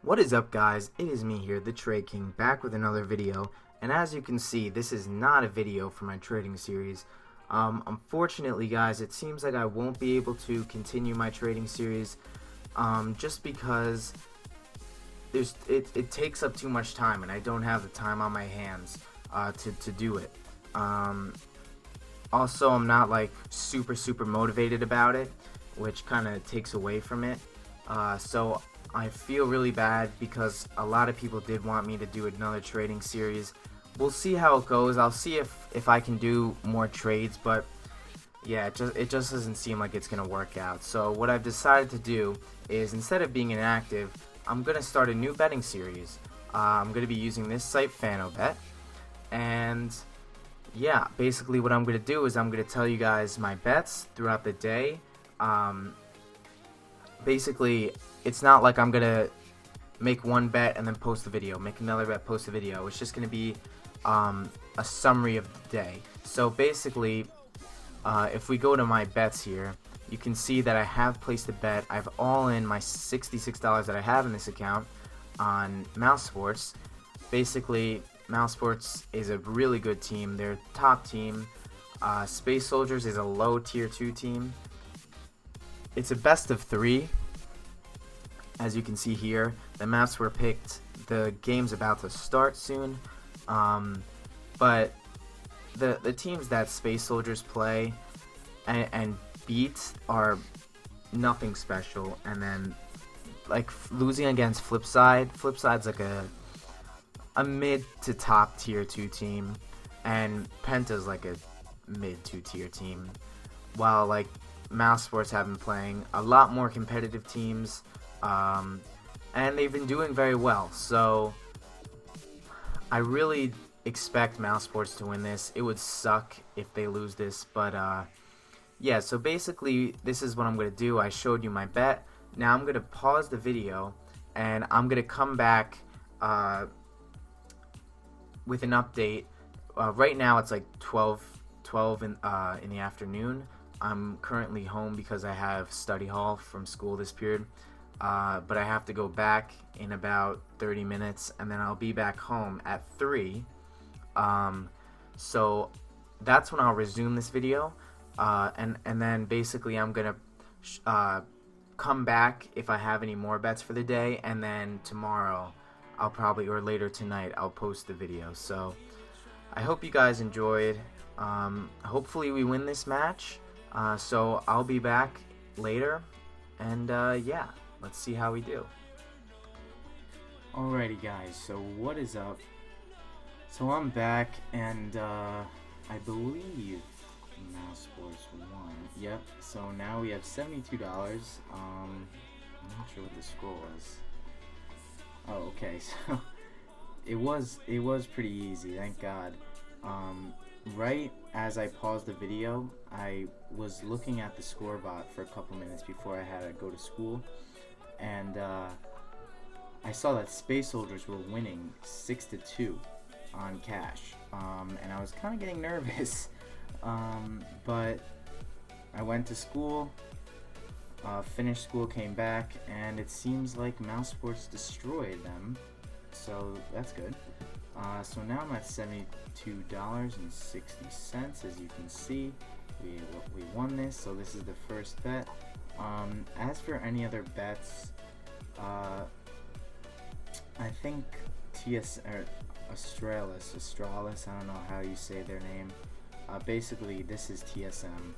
What is up, guys? It is me here, the Trade King, back with another video. And as you can see, this is not a video for my trading series. Unfortunately, guys, it seems like I won't be able to continue my trading series just because it takes up too much time and I don't have the time on my hands to do it. Also, I'm not like super motivated about it, which kind of takes away from it. So I feel really bad because a lot of people did want me to do another trading series. We'll see how it goes. I'll see if I can do more trades, but yeah, it just doesn't seem like it's gonna work out. So what I've decided to do is, instead of being inactive, I'm gonna start a new betting series. I'm gonna be using this site, FanoBet, and yeah, basically what I'm gonna do is I'm gonna tell you guys my bets throughout the day. Basically, it's not like I'm gonna make one bet and then post the video, make another bet, post the video. It's just gonna be a summary of the day. So basically, if we go to my bets here, you can see that I have placed a bet. I've all in my $66 that I have in this account on Mousesports. Basically, Mousesports is a really good team. They're a top team. Space Soldiers is a low tier 2 team. It's a best of 3. As you can see here, the maps were picked. The game's about to start soon. But the teams that Space Soldiers play and beat are nothing special. And then, like, losing against Flipside. Flipside's like a mid to top tier 2 team, and Penta's like a mid 2 tier team. While like Mousesports have been playing a lot more competitive teams, and they've been doing very well. So I really expect Mousesports to win this. It would suck if they lose this, but yeah. So basically, this is what I'm gonna do. I showed you my bet. Now I'm gonna pause the video, and I'm gonna come back with an update. Right now it's like 12 in the afternoon. I'm currently home because I have study hall from school this period, but I have to go back in about 30 minutes, and then I'll be back home at 3. So that's when I'll resume this video, and then basically I'm gonna come back if I have any more bets for the day, and then tomorrow I'll probably, or later tonight, I'll post the video. So I hope you guys enjoyed. Hopefully we win this match. So I'll be back later, and yeah, let's see how we do. Alrighty, guys, so what is up? So I'm back, and I believe Mousesports won. Yep, so now we have $72. I'm not sure what the score was. Oh, okay, so it was pretty easy, thank God. Right as I paused the video, I was looking at the score bot for a couple minutes before I had to go to school, and I saw that Space Soldiers were winning 6-2 on cash, and I was kind of getting nervous, but I went to school, finished school, came back, and it seems like Mousesports destroyed them, so that's good. So now I'm at $72.60. As you can see, we won this, so this is the first bet. As for any other bets, I think Astralis, I don't know how you say their name. Basically, this is TSM.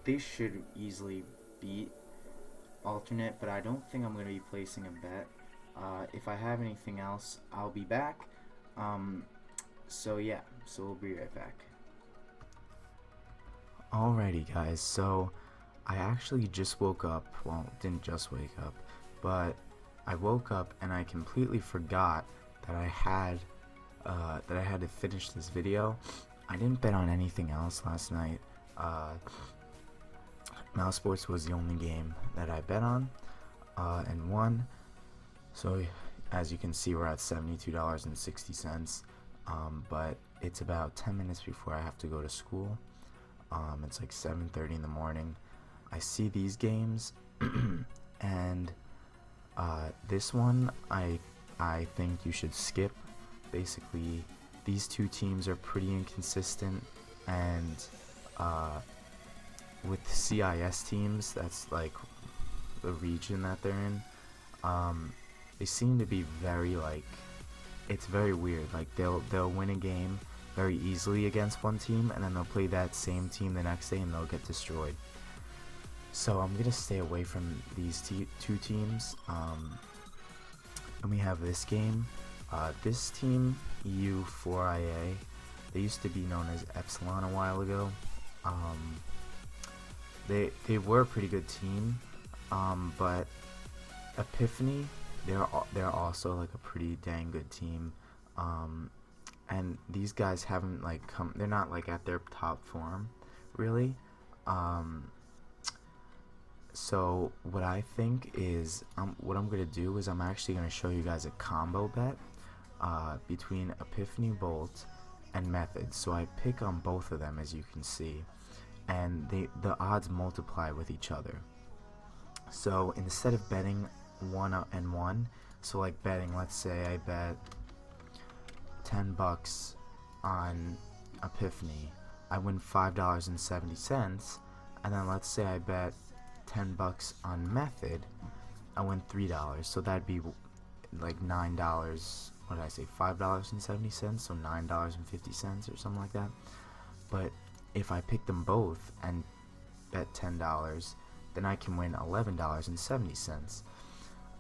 They should easily beat alternate, but I don't think I'm going to be placing a bet. If I have anything else, I'll be back. So yeah, so we'll be right back. Alrighty, guys, so I actually just woke up. Well, didn't just wake up, but I woke up and I completely forgot that I had to finish this video. I didn't bet on anything else last night. Mousesports was the only game that I bet on and won. So as you can see, we're at $72.60, but it's about 10 minutes before I have to go to school. It's like 7:30 in the morning. I see these games and This one I think you should skip. Basically, these two teams are pretty inconsistent, and with CIS teams, that's like the region that they're in. They seem to be very like, it's very weird. Like they'll win a game very easily against one team, and then they'll play that same team the next day and they'll get destroyed. So I'm gonna stay away from these two teams. And we have this game. This team, EU4IA, they used to be known as Epsilon a while ago. They were a pretty good team, but Epiphany, they're also like a pretty dang good team. And these guys haven't like come. They're not like at their top form, really. So what I think is, what I'm gonna do is I'm actually gonna show you guys a combo bet between Epiphany Bolt and Method. So I pick on both of them, as you can see, and the odds multiply with each other. So instead of betting 1 and 1, so like betting, let's say I bet $10 on Epiphany, I win $5.70, and then let's say I bet $10 on Method, I win $3. So that'd be like $9. What did I say? $5.70, so $9.50 or something like that. But if I pick them both and bet $10, then I can win $11.70.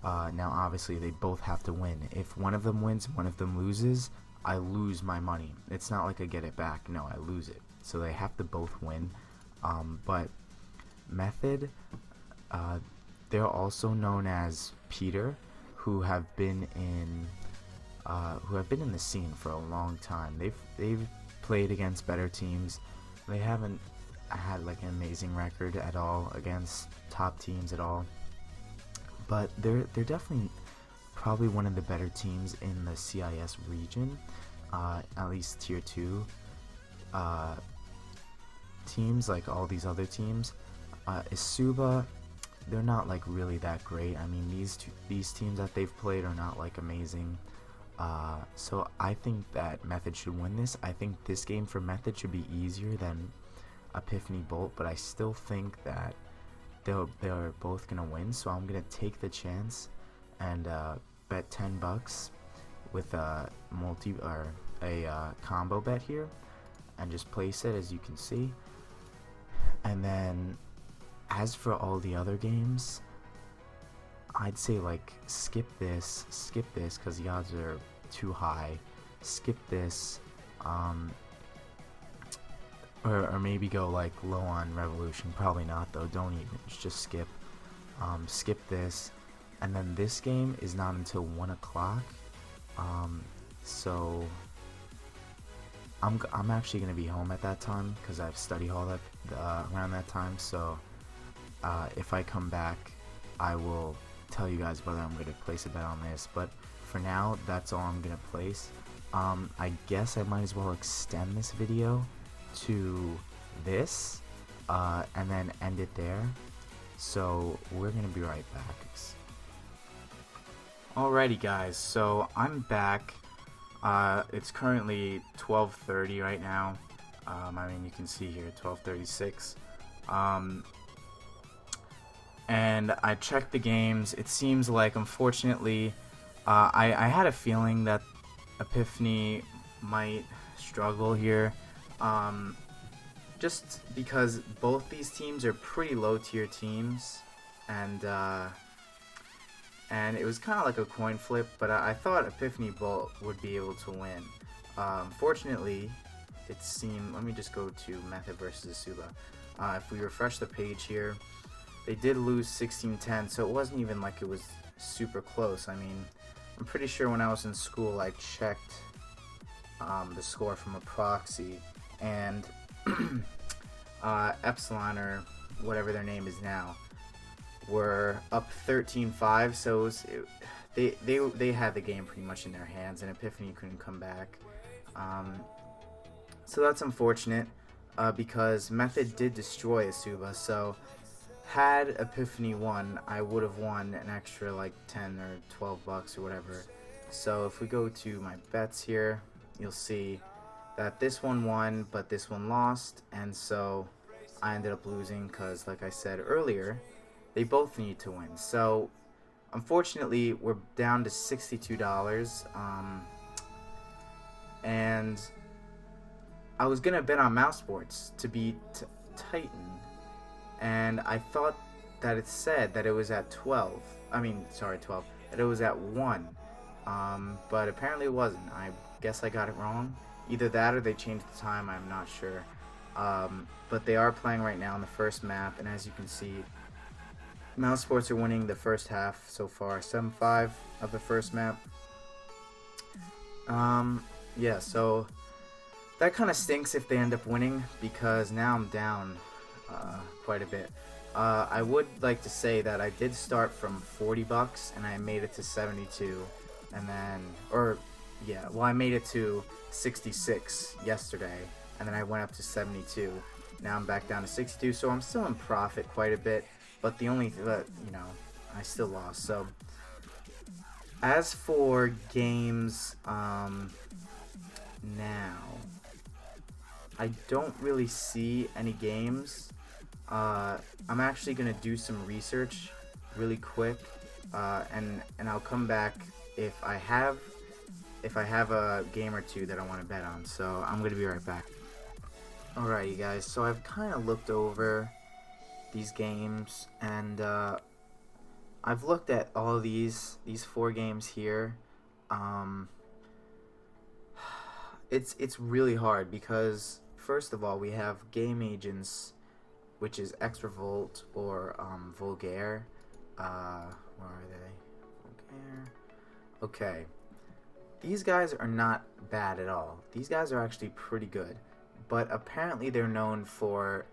Now obviously they both have to win. If one of them wins, one of them loses, I lose my money. It's not like I get it back. No, I lose it. So they have to both win. But Method, they're also known as Peter, who have been in the scene for a long time. They've played against better teams. They haven't had like an amazing record at all against top teams at all. But they're definitely probably one of the better teams in the CIS region, at least tier 2 teams, like all these other teams. Isuba, they're not like really that great. I mean, these teams that they've played are not like amazing. So I think that Method should win this. I think this game for Method should be easier than Epiphany Bolt, but I still think that they're both gonna win. So I'm gonna take the chance and bet $10 with a combo bet here, and just place it, as you can see. And then as for all the other games, I'd say like skip this because the odds are too high. Skip this, or maybe go like low on Revolution. Probably not though. Don't even. Just skip. Skip this, and then this game is not until 1 o'clock. So I'm actually gonna be home at that time because I have study hall around that time. So if I come back, I will tell you guys whether I'm going to place a bet on this. But for now, that's all I'm going to place. I guess I might as well extend this video to this and then end it there. So we're going to be right back. Alrighty guys, so I'm back. It's currently 12:30 right now. I mean, you can see here 12:36. And I checked the games. It seems like, unfortunately, I had a feeling that Epiphany might struggle here, just because both these teams are pretty low tier teams, and it was kind of like a coin flip, but I thought Epiphany Bolt would be able to win. Fortunately, it seemed, let me just go to Method versus Isuba. If we refresh the page here, they did lose 16-10, so it wasn't even like it was super close. I mean, I'm pretty sure when I was in school I checked the score from a proxy, and Epsilon, or whatever their name is now, were up 13-5, so they had the game pretty much in their hands, and Epiphany couldn't come back. So that's unfortunate, because Method did destroy Isuba, so had Epiphany won, I would have won an extra like 10 or 12 bucks or whatever. So if we go to my bets here, you'll see that this one won, but this one lost, and so I ended up losing because, like I said earlier, they both need to win. So unfortunately, we're down to $62, and I was gonna bet on Mouse Sports to beat Titan, and I thought that it said that it was at 12. I mean, sorry, 12. That it was at 1. But apparently it wasn't. I guess I got it wrong. Either that or they changed the time, I'm not sure. But they are playing right now in the first map, and as you can see, Mouse Sports are winning the first half so far, 7-5 of the first map. Yeah, so that kind of stinks if they end up winning, because now I'm down quite a bit. I would like to say that I did start from 40 bucks and I made it to 72, and then, or yeah, well, I made it to 66 yesterday, and then I went up to 72. Now I'm back down to 62, so I'm still in profit quite a bit, but the only, you know, I still lost. So as for games, now I don't really see any games. I'm actually gonna do some research really quick, and I'll come back if I have a game or two that I want to bet on. So I'm gonna be right back. Alright, you guys. So I've kind of looked over these games, and I've looked at all of these 4 games here. It's really hard because first of all we have Game Agents, which is Extravolt or Vulgaire. Where are they? Vulgaire. Okay. These guys are not bad at all. These guys are actually pretty good. But apparently they're known for...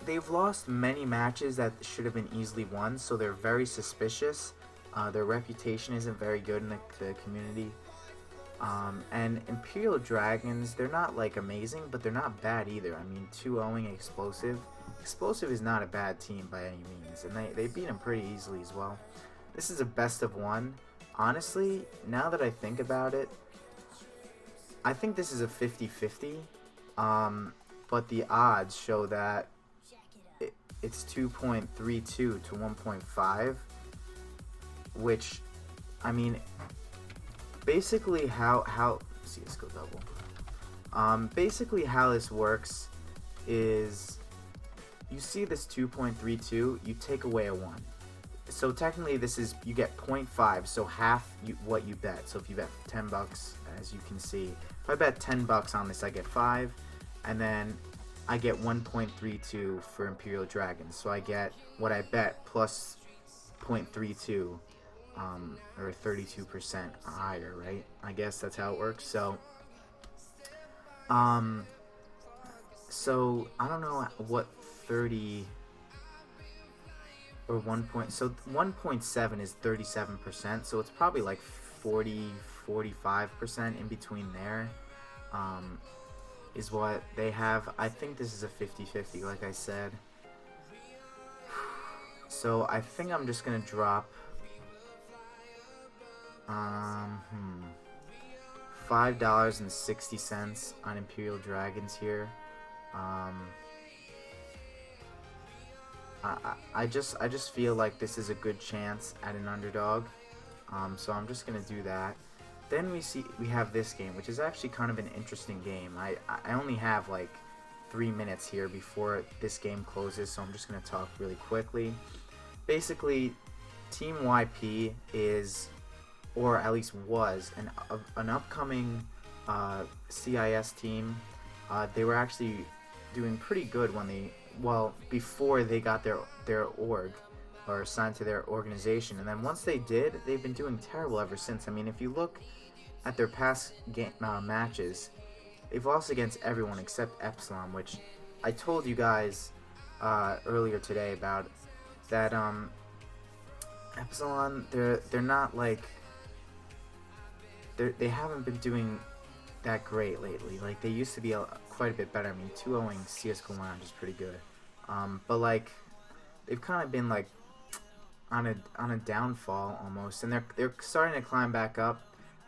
They've lost many matches that should have been easily won, so they're very suspicious. Their reputation isn't very good in the community. And Imperial Dragons, they're not like amazing, but they're not bad either. I mean, 2-0ing Explosive. Explosive is not a bad team by any means, and they beat them pretty easily as well. This is a best of 1. Honestly, now that I think about it, I think this is a 50-50. But the odds show that it's 2.32 to 1.5, which, I mean, basically how see, let's go double. Basically how this works is you see this 2.32, you take away a 1. So technically this is, you get 0.5, so half what you bet. So if you bet 10 bucks, as you can see, if I bet 10 bucks on this, I get 5, and then I get 1.32 for Imperial Dragons. So I get what I bet plus 0.32, or 32% higher, right? I guess that's how it works. So so I don't know what 30 or 1. So 1.7 is 37%, so it's probably like 45% in between there, is what they have. I think this is a 50-50, like I said. So I think I'm just gonna drop $5.60 on Imperial Dragons here. I just feel like this is a good chance at an underdog, so I'm just gonna do that. Then we have this game, which is actually kind of an interesting game. I only have like 3 minutes here before this game closes, so I'm just gonna talk really quickly. Basically, Team YP is, or at least was, an upcoming CIS team. They were actually doing pretty good when before they got their org, or signed to their organization, and then once they did, they've been doing terrible ever since. I mean, if you look at their past matches, they've lost against everyone except Epsilon, which I told you guys earlier today about that. Epsilon, they're not like, they haven't been doing that great lately. Like, they used to be quite a bit better. I mean, 2-0ing CS:GO Lounge is pretty good. But like they've kind of been like on a downfall almost, and they're starting to climb back up,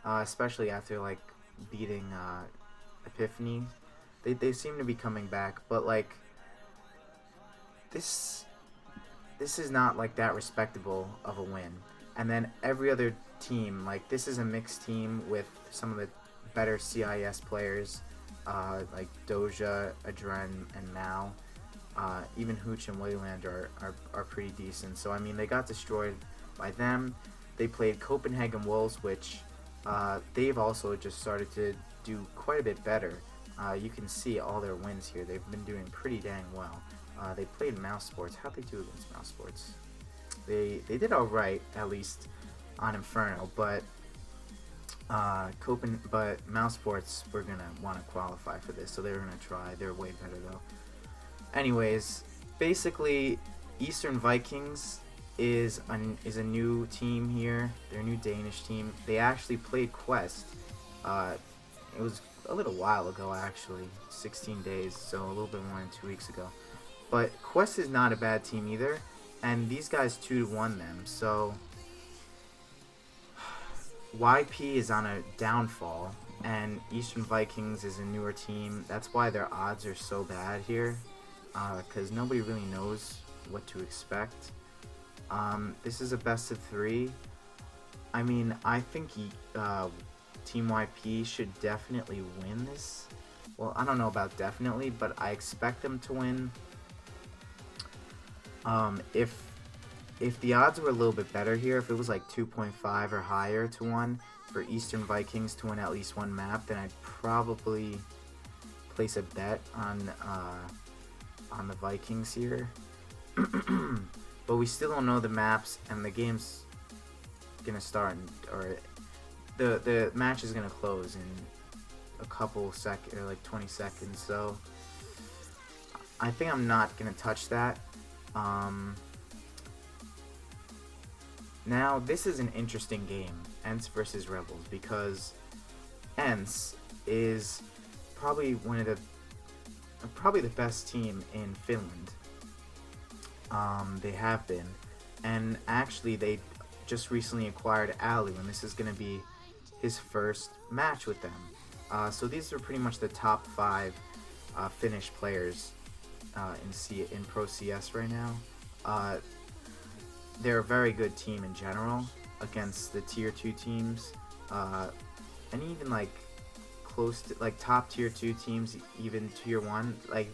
especially after like beating Epiphany. They seem to be coming back, but like this this is not like that respectable of a win. And then every other team, like this is a mixed team with some of the better CIS players, like Doja, Adren, and Mao. Even Hooch and Wayland are pretty decent. So I mean, they got destroyed by them. They played Copenhagen Wolves, which they've also just started to do quite a bit better. You can see all their wins here. They've been doing pretty dang well. They played Mouse Sports. How'd they do against Mouse Sports? They did all right, at least on Inferno, but Mouse Sports were gonna want to qualify for this, so they were gonna try. They're way better though. Anyways, basically, Eastern Vikings is a new team here. They're a new Danish team. They actually played Quest. It was a little while ago, actually, 16 days, so a little bit more than 2 weeks ago. But Quest is not a bad team either, and these guys 2-1 them. So YP is on a downfall, and Eastern Vikings is a newer team. That's why their odds are so bad here, because nobody really knows what to expect. This is a best of 3. I mean, I think Team YP should definitely win this. Well, I don't know about definitely, but I expect them to win. If the odds were a little bit better here, if it was like 2.5 or higher to 1 for Eastern Vikings to win at least one map, then I'd probably place a bet on the Vikings here. But we still don't know the maps, and the game's gonna start, or the match is gonna close in a couple seconds, or like 20 seconds. So I think I'm not gonna touch that. Now this is an interesting game, ENCE versus Rebels, because ENCE is probably probably the best team in Finland. They have been, and actually they just recently acquired Alu, and this is going to be his first match with them. So these are pretty much the top 5 Finnish players in Pro CS right now. They're a very good team in general against the tier 2 teams, and even like close to like top tier 2 teams, even tier 1. Like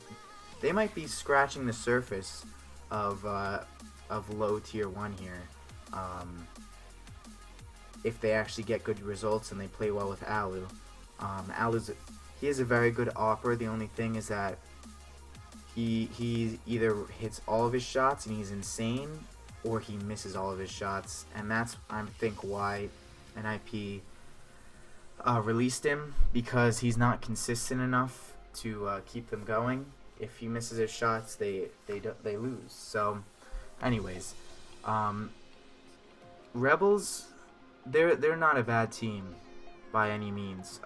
they might be scratching the surface of low tier 1 here, if they actually get good results and they play well with Alu. He is a very good AWPer. The only thing is that he either hits all of his shots and he's insane, or he misses all of his shots, and that's, I think, why NIP released him, because he's not consistent enough to keep them going. If he misses his shots, they lose. So, anyways, Rebels, they're not a bad team by any means,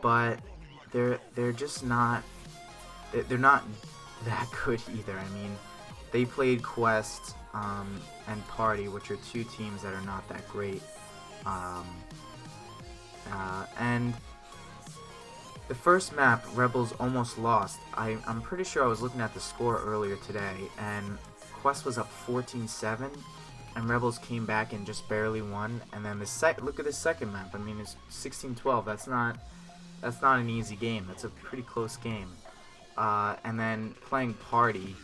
but they're just not they're not that good either. I mean, they played Quest and Party, which are 2 teams that are not that great, and the first map, Rebels almost lost. I'm pretty sure I was looking at the score earlier today, and Quest was up 14-7, and Rebels came back and just barely won. And then look at the second map. I mean, it's 16-12. That's not an easy game. That's a pretty close game. And then playing Party,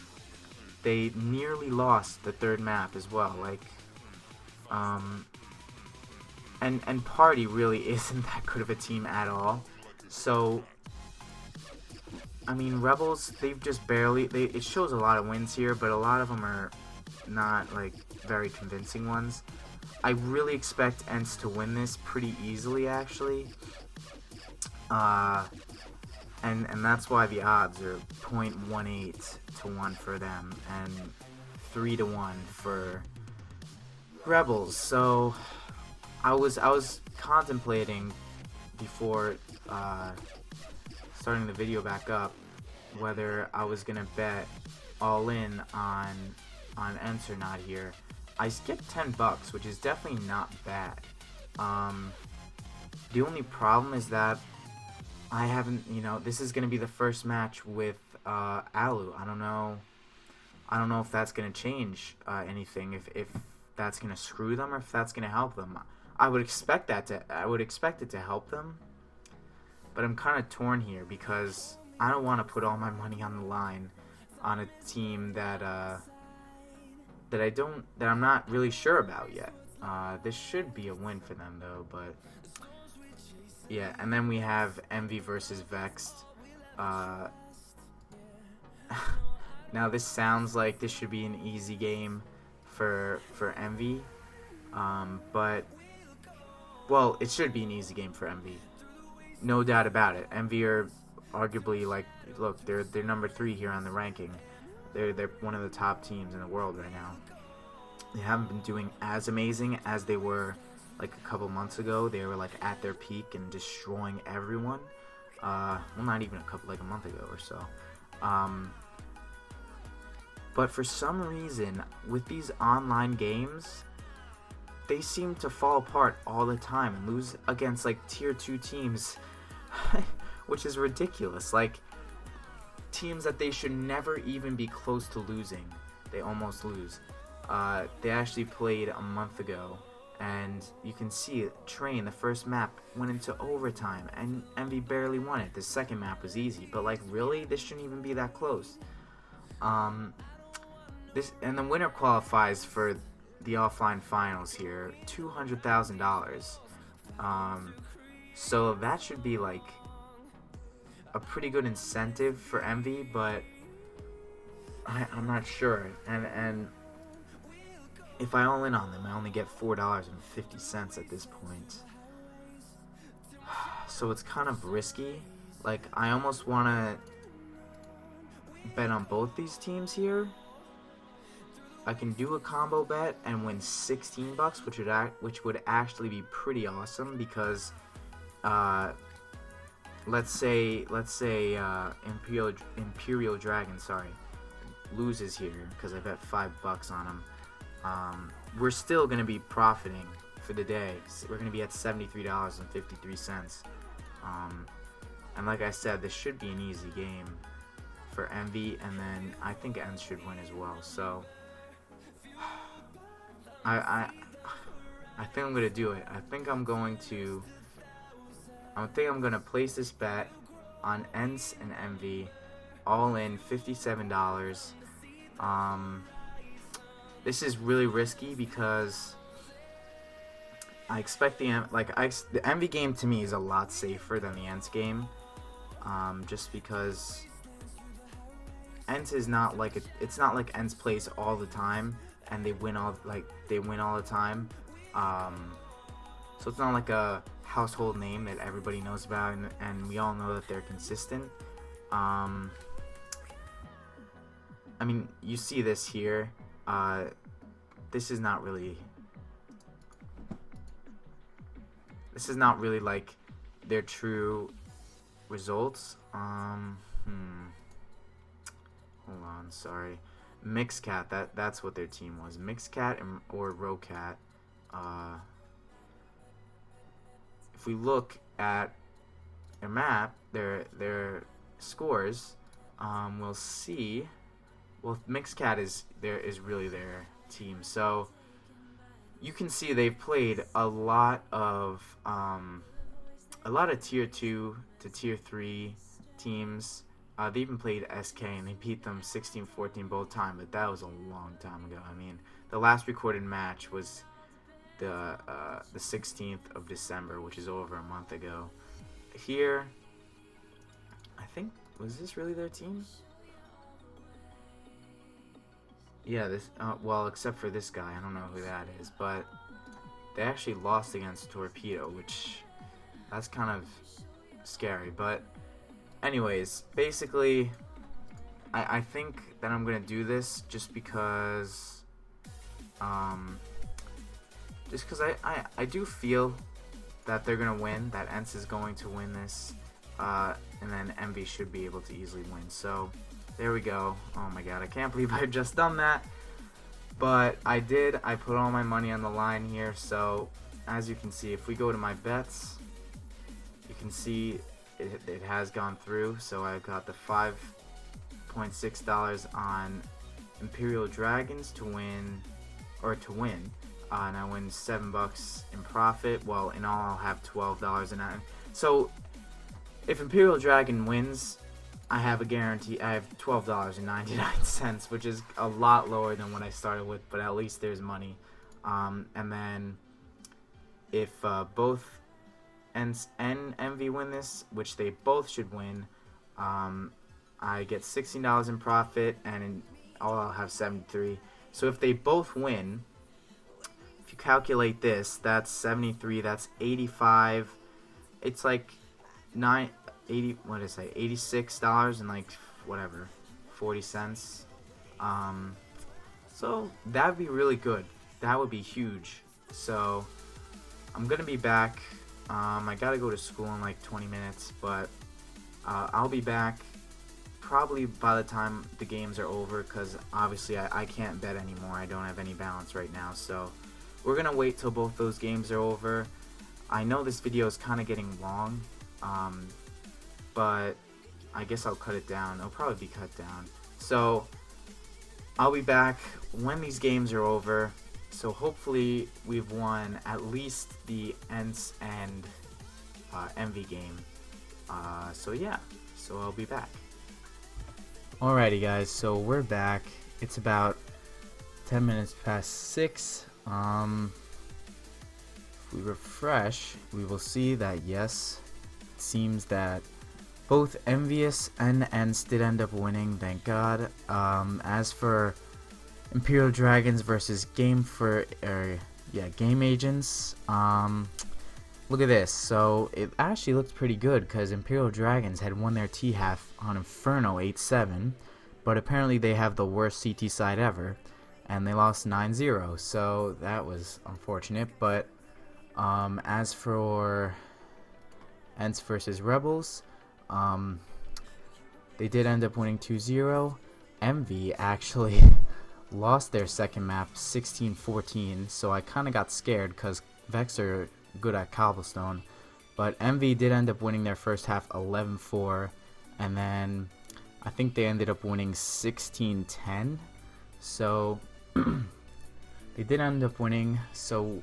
they nearly lost the third map as well. Like, and Party really isn't that good of a team at all. So, I mean, Rebels, they've just barely, it shows a lot of wins here, but a lot of them are not, like, very convincing ones. I really expect ENCE to win this pretty easily, actually. And that's why the odds are 0.18 to 1 for them, and 3 to 1 for Rebels. So, I was contemplating before starting the video back up whether I was gonna bet all in on Ents or not here. I skipped $10, which is definitely not bad. The only problem is that I haven't, this is gonna be the first match with Alu. I don't know if that's gonna change anything. If that's gonna screw them or if that's gonna help them. I would expect it to help them, but I'm kind of torn here because I don't want to put all my money on the line on a team that I'm not really sure about yet. This should be a win for them though, but yeah. And then we have Envy versus Vexed. Now this sounds like this should be an easy game for Envy, but well, it should be an easy game for Envy, no doubt about it. Envy are arguably, like, look, they're number 3 here on the ranking. They're one of the top teams in the world right now. They haven't been doing as amazing as they were like a couple months ago. They were like at their peak and destroying everyone. Well, not even a month ago or so. But for some reason, with these online games, they seem to fall apart all the time and lose against like tier 2 teams, which is ridiculous. Like, teams that they should never even be close to losing, they almost lose. They actually played a month ago, and you can see Train, the first map, went into overtime, and Envy barely won it. The second map was easy, but like, really, this shouldn't even be that close. This, and the winner qualifies for the offline finals here, $200,000. So that should be like a pretty good incentive for Envy, but I'm not sure. And if I all in on them, I only get $4.50 at this point. So it's kind of risky. Like, I almost want to bet on both these teams here. I can do a combo bet and win $16, which would actually be pretty awesome, because let's say Imperial Dragon, loses here because I bet $5 on him. We're still gonna be profiting for the day. We're gonna be at $73.53. And like I said, this should be an easy game for Envy, and then I think Ents should win as well. So I think I'm gonna do it. I think I'm gonna place this bet on Ents and Envy, all in $57. This is really risky because I expect the Envy game to me is a lot safer than the Ents game, just because Ents is not like it's not like Ents plays all the time and they win all the time. So it's not like a household name that everybody knows about, and we all know that they're consistent. I mean, you see this here. This is not really like their true results. Hold on, sorry. Mixcat, that's what their team was. Mixcat or Rocat. If we look at their map, their scores, we'll see. Well, Mixcat is really their team. So you can see they've played a lot of tier 2 to tier 3 teams. They even played SK and they beat them 16-14 both times, but that was a long time ago. I mean, the last recorded match was the 16th of December, which is over a month ago. Here, I think, was this really their team? Yeah, this, well, except for this guy, I don't know who that is, but they actually lost against Torpedo, which, that's kind of scary, but anyways, basically, I think that I'm going to do this just because I do feel that they're going to win, that Ents is going to win this, and then Envy should be able to easily win. So there we go. Oh my god, I can't believe I just done that. But I did. I put all my money on the line here. So as you can see, if we go to my bets, you can see it has gone through. So I got the $5.6 on Imperial Dragons to win, and I win $7 in profit. Well, in all, I'll have $12.09. So if Imperial Dragon wins, I have a guarantee. I have $12.99, which is a lot lower than what I started with, but at least there's money. And then if both ENCE and Envy win this, which they both should win, I get $16 in profit, and in all I'll have 73. So if they both win, if you calculate this, that's 73. That's 85. It's like what did I say? $86 and like whatever, 40 cents. So that'd be really good. That would be huge. So I'm gonna be back. I gotta go to school in like 20 minutes, but I'll be back probably by the time the games are over, because obviously I can't bet anymore. I don't have any balance right now, so we're gonna wait till both those games are over. I know this video is kind of getting long, but I guess I'll cut it down. It'll probably be cut down. So I'll be back when these games are over. So hopefully we've won at least the ENCE and Envy game. So yeah, so I'll be back. Alrighty guys, so we're back. It's about 10 minutes past 6. If we refresh, we will see that yes, it seems that both Envious and ENCE did end up winning, thank God. As for Imperial Dragons versus Game Agents, look at this. So it actually looks pretty good, because Imperial Dragons had won their T-half on Inferno 8-7, but apparently they have the worst CT side ever, and they lost 9-0, so that was unfortunate. But as for ENCE versus Rebels, they did end up winning 2-0. Envy actually lost their second map 16-14, so I kind of got scared because Vex are good at Cobblestone. But Envy did end up winning their first half 11-4, and then I think they ended up winning 16-10. So they did end up winning. So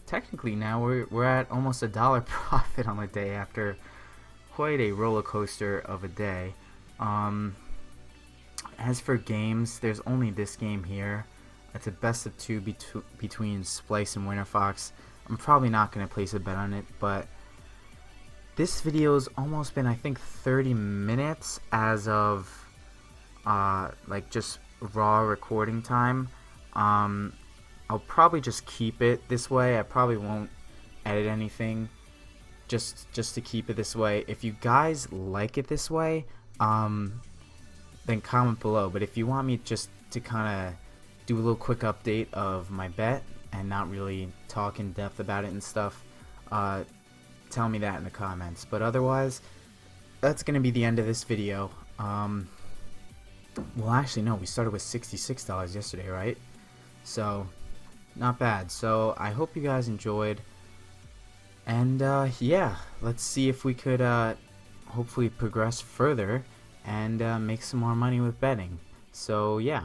technically now we're at almost $1 profit on the day after quite a roller coaster of a day. As for games, there's only this game here. It's a best of 2 between Splyce and Winterfox. I'm probably not going to place a bet on it, but this video's almost been, I think, 30 minutes as of like just raw recording time. I'll probably just keep it this way. I probably won't edit anything, just to keep it this way. If you guys like it this way, then comment below. But if you want me just to kind of do a little quick update of my bet and not really talk in depth about it and stuff, tell me that in the comments. But otherwise, that's gonna be the end of this video. Well, actually no, we started with $66 yesterday, right? So not bad. So I hope you guys enjoyed, and yeah, let's see if we could hopefully progress further and make some more money with betting. So yeah.